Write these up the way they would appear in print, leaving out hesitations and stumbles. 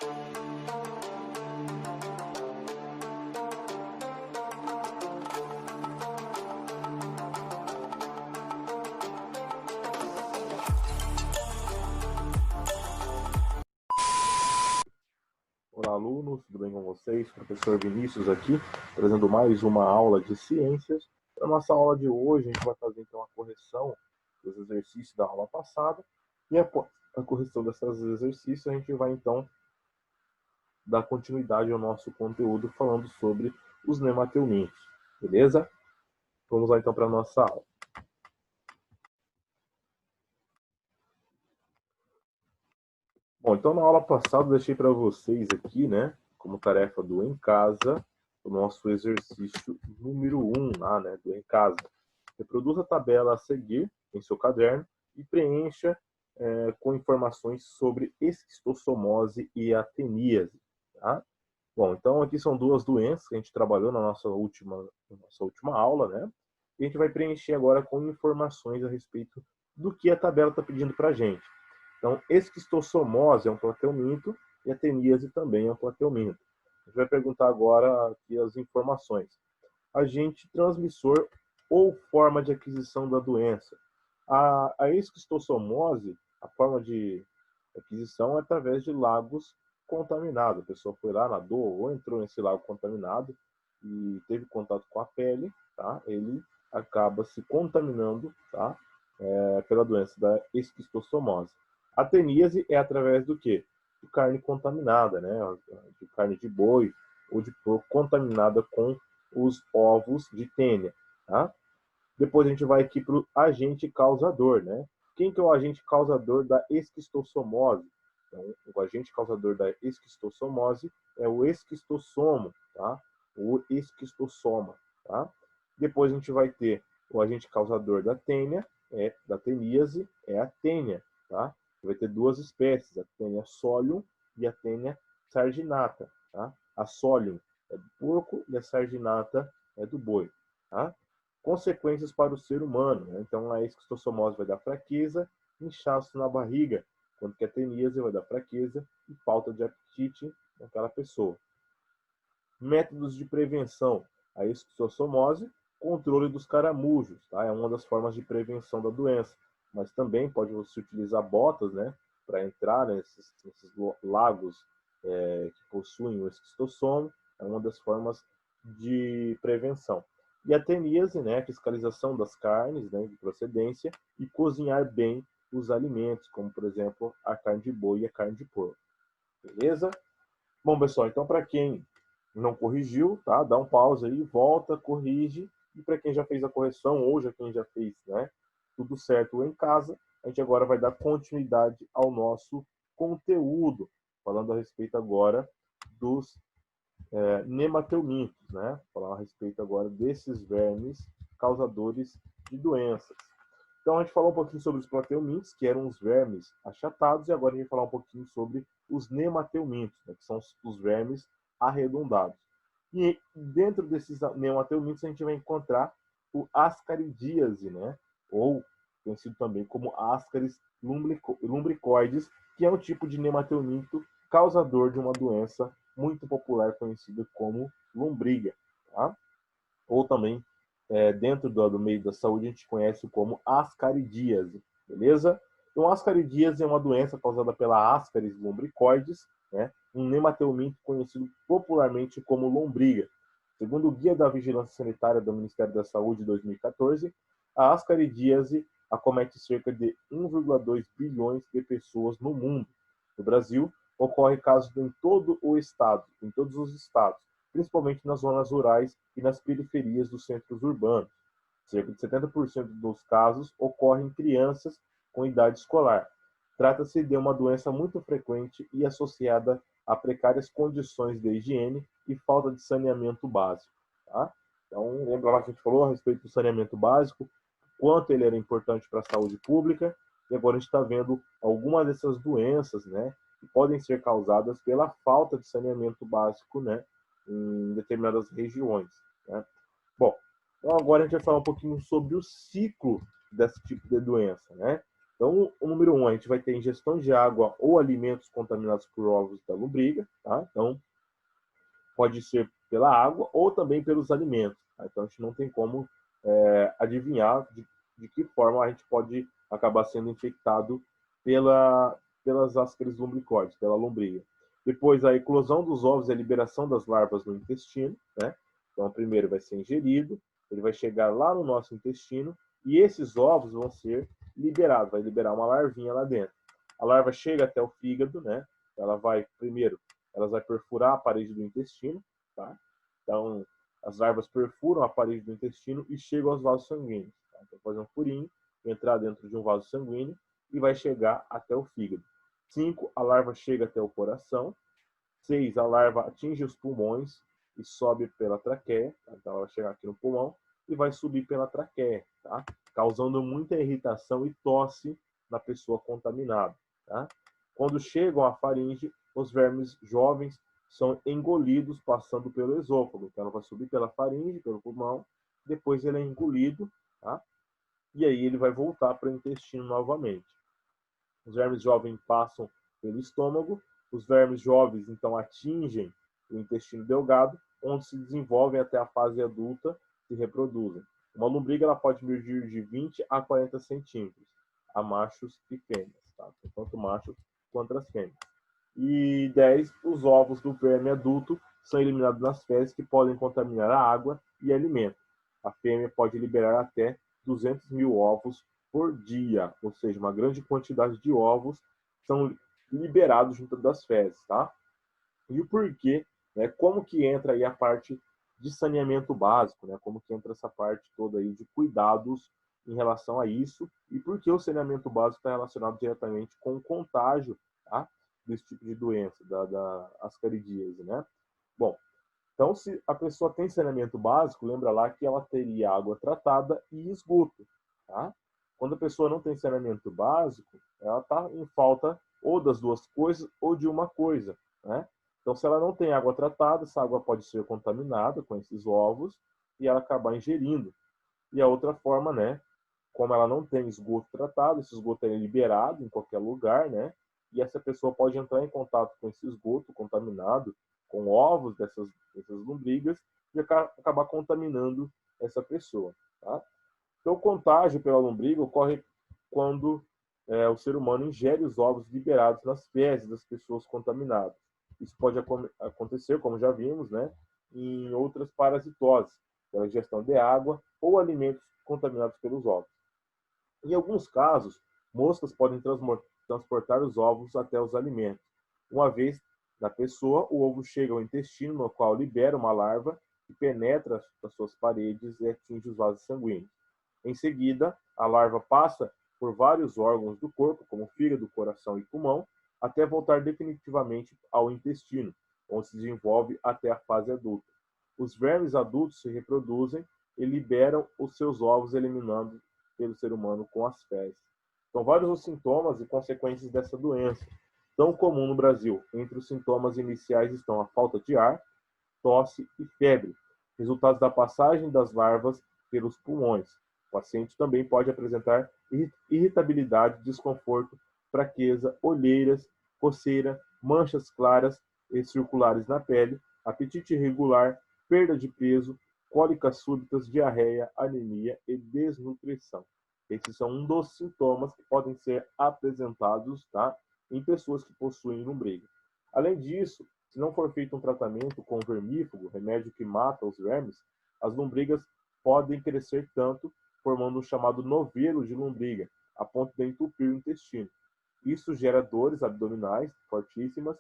Olá, alunos, tudo bem com vocês? Professor Vinícius aqui, trazendo mais uma aula de ciências. Na nossa aula de hoje, a gente vai fazer então a correção dos exercícios da aula passada. E após a correção desses exercícios, a gente vai então dar continuidade ao nosso conteúdo falando sobre os nemateumintos, beleza? Vamos lá então para a nossa aula. Bom, então na aula passada eu deixei para vocês aqui, né, como tarefa do Em Casa, o nosso exercício número 1 lá, né, do Em Casa. Reproduza a tabela a seguir em seu caderno e preencha com informações sobre esquistossomose e ateníase, tá? Bom, então aqui são duas doenças que a gente trabalhou na nossa última aula, né? E a gente vai preencher agora com informações a respeito do que a tabela está pedindo para a gente. Então, esquistossomose é um plateuminto e ateníase também é um plateuminto. A gente vai perguntar agora aqui as informações. Agente transmissor ou forma de aquisição da doença. A esquistossomose, a forma de aquisição é através de lagos contaminados. A pessoa foi lá, nadou ou entrou nesse lago contaminado e teve contato com a pele, tá? Ele acaba se contaminando, tá? Pela doença da esquistossomose. A teníase é através do quê? De carne contaminada, né? De carne de boi ou de porco contaminada com os ovos de tênia, tá? Depois a gente vai aqui para o agente causador, né? Quem que é o agente causador da esquistossomose? Então, o agente causador da esquistossomose é o esquistossomo, tá? O esquistossoma, tá? Depois a gente vai ter o agente causador da tênia, da teníase, é a tênia, tá? Vai ter duas espécies, a tênia solium e a tênia sarginata, tá? A solium é do porco e a sarginata é do boi, tá? Consequências para o ser humano, né? Então a esquistossomose vai dar fraqueza, inchaço na barriga, quando que a teníase vai dar fraqueza e falta de apetite naquela pessoa. Métodos de prevenção: a esquistossomose, controle dos caramujos, tá? É uma das formas de prevenção da doença, mas também pode você utilizar botas, né, para entrar nesses lagos que possuem o esquistossomo, é uma das formas de prevenção. E a teníase, né, a fiscalização das carnes, né, de procedência e cozinhar bem os alimentos, como por exemplo a carne de boi e a carne de porco. Beleza? Bom, pessoal, então para quem não corrigiu, tá? Dá um pause aí, volta, corrige. E para quem já fez a correção ou já quem já fez, né, tudo certo em casa, a gente agora vai dar continuidade ao nosso conteúdo, falando a respeito agora dos nemateumintos, né? Falar a respeito agora desses vermes causadores de doenças. Então a gente falou um pouquinho sobre os plateumintos, que eram os vermes achatados, e agora a gente vai falar um pouquinho sobre os nemateumintos, né, que são os vermes arredondados. E dentro desses nemateumintos a gente vai encontrar o ascaridíase, né, ou conhecido também como ascaris lumbricoides, que é um tipo de nemateuminto causador de uma doença muito popular conhecida como lombriga, tá? Ou também dentro do meio da saúde a gente conhece como ascaridíase, beleza? Então, ascaridíase é uma doença causada pela Ascaris lumbricoides, né? Um nemateuminto conhecido popularmente como lombriga. Segundo o Guia da Vigilância Sanitária do Ministério da Saúde de 2014, a ascaridíase acomete cerca de 1,2 bilhões de pessoas no mundo. No Brasil, ocorre casos em todo o estado, em todos os estados, principalmente nas zonas rurais e nas periferias dos centros urbanos. Cerca de 70% dos casos ocorrem em crianças com idade escolar. Trata-se de uma doença muito frequente e associada a precárias condições de higiene e falta de saneamento básico. Tá? Então, lembra lá que a gente falou a respeito do saneamento básico, quanto ele era importante para a saúde pública, e agora a gente está vendo algumas dessas doenças, né, que podem ser causadas pela falta de saneamento básico, né, em determinadas regiões, né? Bom, então agora a gente vai falar um pouquinho sobre o ciclo desse tipo de doença, né? Então, o número 1, a gente vai ter ingestão de água ou alimentos contaminados por ovos da lombriga, tá? Então, pode ser pela água ou também pelos alimentos, tá? Então, a gente não tem como adivinhar de que forma a gente pode acabar sendo infectado pelas ascaris lumbricoides, pela lombriga. Depois, a eclosão dos ovos e a liberação das larvas no intestino, né? Então, primeiro vai ser ingerido, ele vai chegar lá no nosso intestino e esses ovos vão ser liberados, vai liberar uma larvinha lá dentro. A larva chega até o fígado, né? Ela vai, primeiro, ela vai perfurar a parede do intestino, tá? Então, as larvas perfuram a parede do intestino e chegam aos vasos sanguíneos. Tá? Então, fazer um furinho, entrar dentro de um vaso sanguíneo e vai chegar até o fígado. 5, a larva chega até o coração. 6, a larva atinge os pulmões e sobe pela traqueia. Tá? Então, ela vai chegar aqui no pulmão e vai subir pela traqueia, tá? Causando muita irritação e tosse na pessoa contaminada. Tá? Quando chegam à faringe, os vermes jovens são engolidos passando pelo esôfago. Então, ela vai subir pela faringe, pelo pulmão, depois ele é engolido, tá? E aí ele vai voltar para o intestino novamente. Os vermes jovens passam pelo estômago, os vermes jovens então atingem o intestino delgado, onde se desenvolvem até a fase adulta e se reproduzem. Uma lombriga ela pode medir de 20 a 40 centímetros, a machos e fêmeas, tá? Tanto machos quanto as fêmeas. E 10, os ovos do verme adulto são eliminados nas fezes que podem contaminar a água e alimento. A fêmea pode liberar até 200 mil ovos por dia, ou seja, uma grande quantidade de ovos são liberados junto das fezes, tá? E o porquê, né? Como que entra aí a parte de saneamento básico, né? Como que entra essa parte toda aí de cuidados em relação a isso e por que o saneamento básico está relacionado diretamente com o contágio, tá? Desse tipo de doença, da ascaridíase, né? Bom, então se a pessoa tem saneamento básico, lembra lá que ela teria água tratada e esgoto, tá? Quando a pessoa não tem saneamento básico, ela está em falta ou das duas coisas ou de uma coisa, né? Então, se ela não tem água tratada, essa água pode ser contaminada com esses ovos e ela acabar ingerindo. E a outra forma, né? Como ela não tem esgoto tratado, esse esgoto é liberado em qualquer lugar, né? E essa pessoa pode entrar em contato com esse esgoto contaminado, com ovos dessas lombrigas, e acabar contaminando essa pessoa, tá? Então, o contágio pela lombriga ocorre quando o ser humano ingere os ovos liberados nas fezes das pessoas contaminadas. Isso pode acontecer, como já vimos, né, em outras parasitoses, pela ingestão de água ou alimentos contaminados pelos ovos. Em alguns casos, moscas podem transportar os ovos até os alimentos. Uma vez na pessoa, o ovo chega ao intestino, no qual libera uma larva que penetra as suas paredes e atinge os vasos sanguíneos. Em seguida, a larva passa por vários órgãos do corpo, como fígado, coração e pulmão, até voltar definitivamente ao intestino, onde se desenvolve até a fase adulta. Os vermes adultos se reproduzem e liberam os seus ovos, eliminando pelo ser humano com as fezes. São vários os sintomas e consequências dessa doença, tão comum no Brasil. Entre os sintomas iniciais estão a falta de ar, tosse e febre, resultados da passagem das larvas pelos pulmões. O paciente também pode apresentar irritabilidade, desconforto, fraqueza, olheiras, coceira, manchas claras e circulares na pele, apetite irregular, perda de peso, cólicas súbitas, diarreia, anemia e desnutrição. Esses são um dos sintomas que podem ser apresentados, tá, em pessoas que possuem lombriga. Além disso, se não for feito um tratamento com vermífugo, remédio que mata os vermes, as lombrigas podem crescer tanto, formando um chamado novelo de lombriga, a ponto de entupir o intestino. Isso gera dores abdominais fortíssimas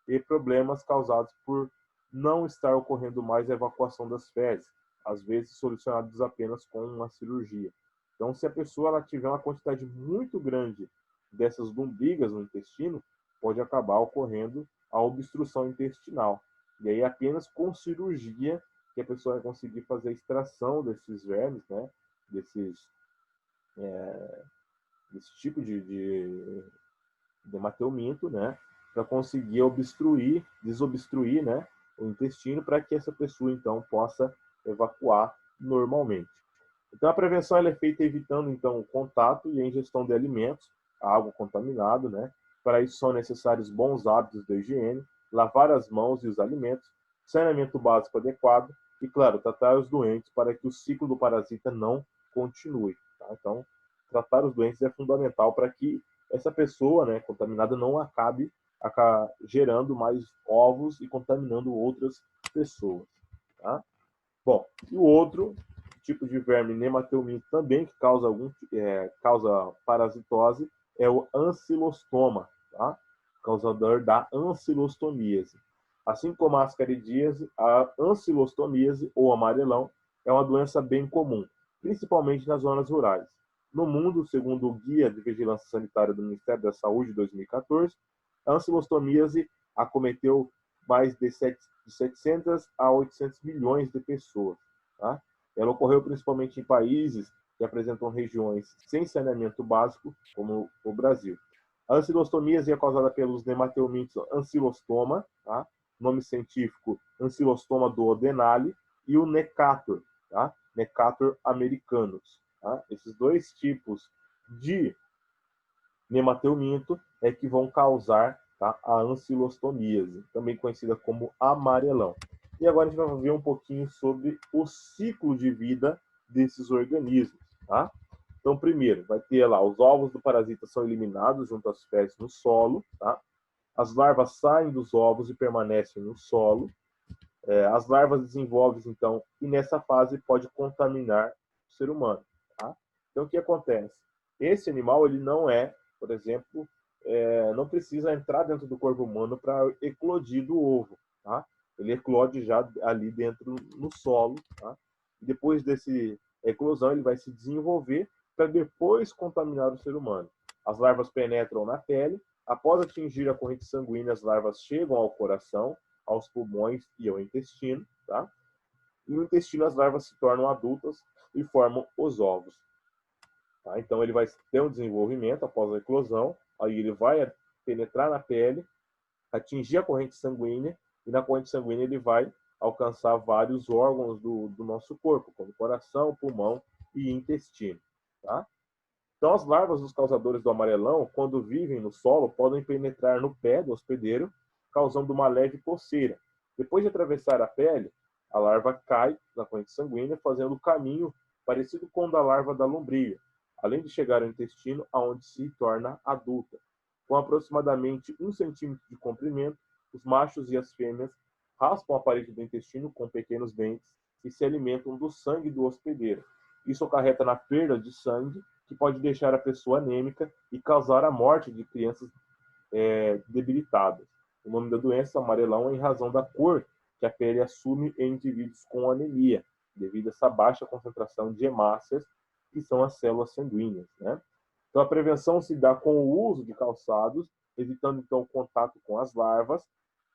e problemas causados por não estar ocorrendo mais a evacuação das fezes, às vezes solucionados apenas com uma cirurgia. Então, se a pessoa ela tiver uma quantidade muito grande dessas lombrigas no intestino, pode acabar ocorrendo a obstrução intestinal. E aí, apenas com cirurgia que a pessoa vai conseguir fazer a extração desses vermes, né? Desse tipo de hemateuminto, né? Para conseguir desobstruir, né? O intestino, para que essa pessoa, então, possa evacuar normalmente. Então, a prevenção ela é feita evitando, então, o contato e a ingestão de alimentos água contaminada, né? Para isso são necessários bons hábitos de higiene, lavar as mãos e os alimentos, saneamento básico adequado e, claro, tratar os doentes para que o ciclo do parasita não continue. Tá? Então, tratar os doentes é fundamental para que essa pessoa, né, contaminada não acabe gerando mais ovos e contaminando outras pessoas. Tá? Bom, e o outro tipo de verme nemateuminto também que causa parasitose é o ancilostoma, tá? Causador da ancilostomíase. Assim como a ascaridíase, a ancilostomíase ou amarelão é uma doença bem comum, principalmente nas zonas rurais. No mundo, segundo o Guia de Vigilância Sanitária do Ministério da Saúde de 2014, a ancilostomíase acometeu mais de 700 a 800 milhões de pessoas. Tá? Ela ocorreu principalmente em países que apresentam regiões sem saneamento básico, como o Brasil. A ancilostomíase é causada pelos nemateumintos ancilostoma, tá? Nome científico ancilostoma duodenale, e o necator, tá? Necator americanus. Tá? Esses dois tipos de nemateuminto é que vão causar, tá, a ancilostomíase, também conhecida como amarelão. E agora a gente vai ver um pouquinho sobre o ciclo de vida desses organismos. Tá? Então, primeiro, vai ter lá, os ovos do parasita são eliminados junto às fezes no solo. Tá? As larvas saem dos ovos e permanecem no solo. As larvas desenvolvem, então, e nessa fase pode contaminar o ser humano. Tá? Então, o que acontece? Esse animal, ele não é, por exemplo, não precisa entrar dentro do corpo humano para eclodir do ovo. Tá? Ele eclode já ali dentro no solo. Tá? E depois desse eclosão, ele vai se desenvolver para depois contaminar o ser humano. As larvas penetram na pele. Após atingir a corrente sanguínea, as larvas chegam ao coração, aos pulmões e ao intestino. Tá? E no intestino, as larvas se tornam adultas e formam os ovos. Tá? Então, ele vai ter um desenvolvimento após a eclosão, aí ele vai penetrar na pele, atingir a corrente sanguínea, e na corrente sanguínea ele vai alcançar vários órgãos do nosso corpo, como coração, pulmão e intestino. Tá? Então, as larvas dos causadores do amarelão, quando vivem no solo, podem penetrar no pé do hospedeiro, causando uma leve coceira. Depois de atravessar a pele, a larva cai na corrente sanguínea, fazendo o caminho parecido com o da larva da lombriga, além de chegar ao intestino, aonde se torna adulta. Com aproximadamente 1 centímetro de comprimento, os machos e as fêmeas raspam a parede do intestino com pequenos dentes e se alimentam do sangue do hospedeiro. Isso acarreta na perda de sangue, que pode deixar a pessoa anêmica e causar a morte de crianças debilitadas. O nome da doença, amarelão, é em razão da cor que a pele assume em indivíduos com anemia, devido a essa baixa concentração de hemácias, que são as células sanguíneas. Né? Então, a prevenção se dá com o uso de calçados, evitando, então, o contato com as larvas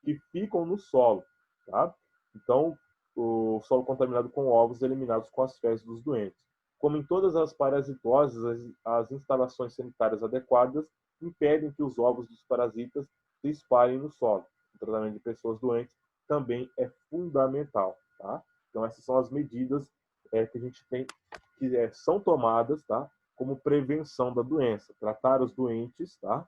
que ficam no solo. Tá? Então, o solo contaminado com ovos eliminados com as fezes dos doentes. Como em todas as parasitoses, as instalações sanitárias adequadas impedem que os ovos dos parasitas se espalhem no solo. O tratamento de pessoas doentes também é fundamental. Tá? Então, essas são as medidas que a gente tem, que são tomadas, tá? Como prevenção da doença. Tratar os doentes, tá?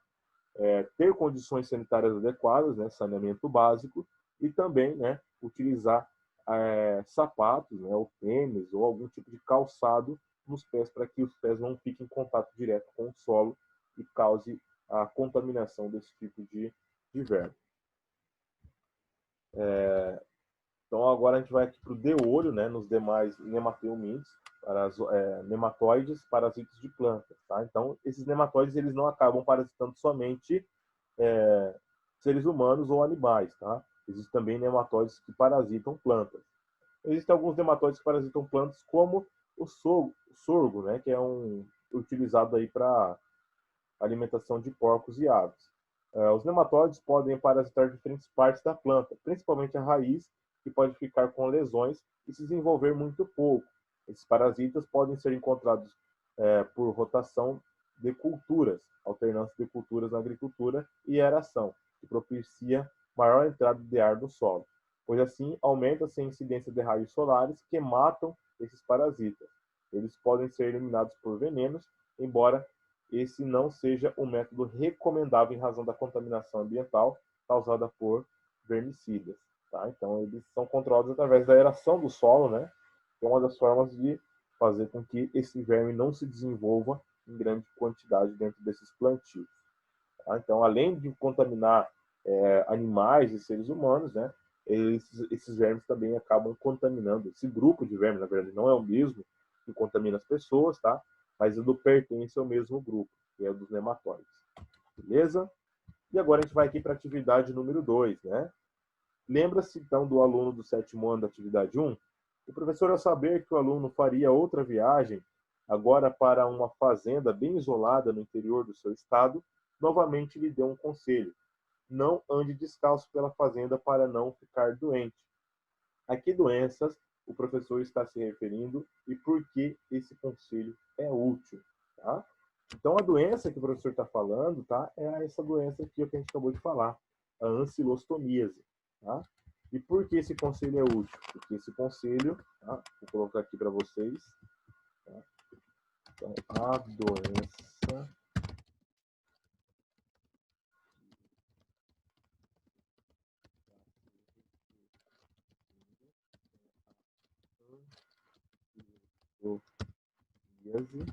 Ter condições sanitárias adequadas, né? Saneamento básico, e também, né, utilizar sapatos, né, ou tênis, ou algum tipo de calçado nos pés, para que os pés não fiquem em contato direto com o solo e cause a contaminação desse tipo de verme. Então, agora a gente vai aqui para o de olho, né, nos demais nemateumintes, para nematóides, parasitas de plantas. Tá? Então, esses nematóides eles não acabam parasitando somente seres humanos ou animais. Tá? Existem também nematóides que parasitam plantas. Existem alguns nematóides que parasitam plantas, como o sorgo, né, que é utilizado aí para alimentação de porcos e aves. Os nematóides podem parasitar diferentes partes da planta, principalmente a raiz, que pode ficar com lesões e se desenvolver muito pouco. Esses parasitas podem ser encontrados por rotação de culturas, alternância de culturas na agricultura e aeração, que propicia maior entrada de ar no solo, pois assim aumenta-se a incidência de raios solares que matam esses parasitas. Eles podem ser eliminados por venenos, embora esse não seja o método recomendável em razão da contaminação ambiental causada por vermicidas. Tá? Então, eles são controlados através da aeração do solo, né? Que é uma das formas de fazer com que esse verme não se desenvolva em grande quantidade dentro desses plantios. Tá? Então, além de contaminar animais e seres humanos, né? Esses vermes também acabam contaminando. Esse grupo de vermes, na verdade, não é o mesmo que contamina as pessoas, tá? Mas ele pertence ao mesmo grupo, que é o dos nematóides. Beleza? E agora a gente vai aqui para a atividade número 2, né? Lembra-se, então, do aluno do 7º ano da atividade 1? O professor, ao saber que o aluno faria outra viagem, agora para uma fazenda bem isolada no interior do seu estado, novamente lhe deu um conselho. Não ande descalço pela fazenda para não ficar doente. A que doenças o professor está se referindo e por que esse conselho é útil? Tá? Então, a doença que o professor está falando, tá, é essa doença aqui que a gente acabou de falar, a ancilostomíase. Tá? E por que esse conselho é útil? Porque esse conselho, tá, vou colocar aqui para vocês, tá? Então, a doença ancilostomíase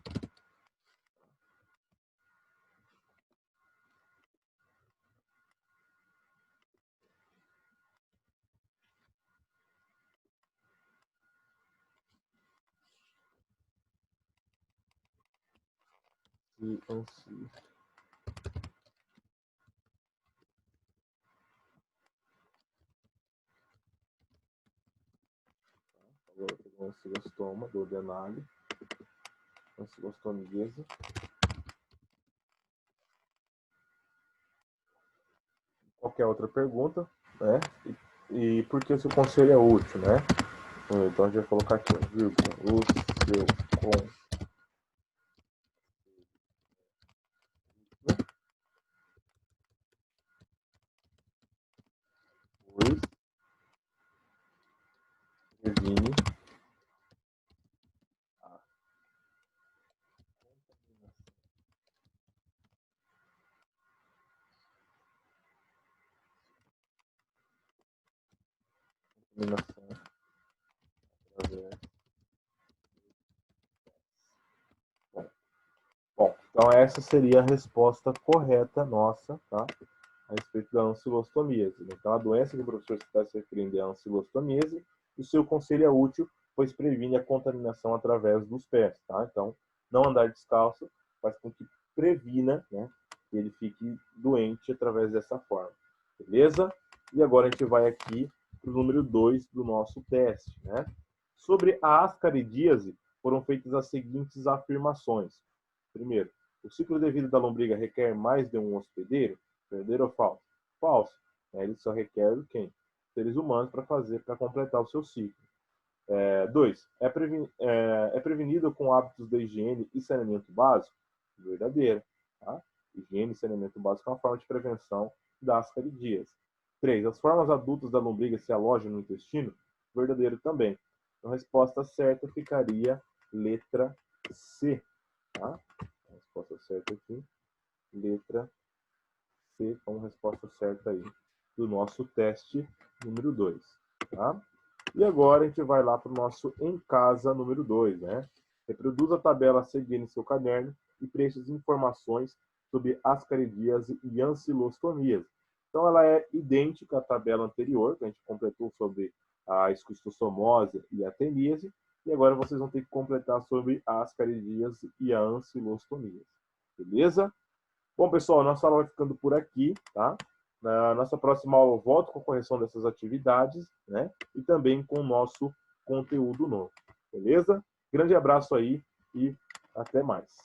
e ancilostoma, do Denali, ancilostomíase. Qualquer outra pergunta, né? E por que esse conselho é útil, né? Então a gente vai colocar aqui, vírgula, o seu conselho previne a contaminação através. Bom, então essa seria a resposta correta nossa, tá? A respeito da ancilostomíase. Então, a doença que o professor está se referindo é a ancilostomíase, e o seu conselho é útil, pois previne a contaminação através dos pés, tá? Então, não andar descalço faz com que previna, né, que ele fique doente através dessa forma. Beleza? E agora a gente vai aqui para o número 2 do nosso teste, né? Sobre a ascaridíase, foram feitas as seguintes afirmações. Primeiro, o ciclo de vida da lombriga requer mais de um hospedeiro? Verdadeiro ou falso? Falso. Ele só requer quem? Seres humanos para completar o seu ciclo. 2. É prevenido com hábitos de higiene e saneamento básico? Verdadeiro. Tá? Higiene e saneamento básico é uma forma de prevenção da ascaridíase. 3. As formas adultas da lombriga se alojam no intestino? Verdadeiro também. Então, a resposta certa ficaria letra C. Tá? A resposta certa aqui, letra C, como resposta certa aí do nosso teste número 2. Tá? E agora a gente vai lá para o nosso Em Casa número 2, né? Reproduza a tabela a seguir em seu caderno e preencha as informações sobre ascaridíase e ancilostomias. Então, ela é idêntica à tabela anterior, que a gente completou sobre a esquistossomose e a teníase, e agora vocês vão ter que completar sobre a ascaridíase e a ancilostomia. Beleza? Bom, pessoal, nossa aula vai ficando por aqui, tá? Na nossa próxima aula eu volto com a correção dessas atividades, né? E também com o nosso conteúdo novo, beleza? Grande abraço aí e até mais.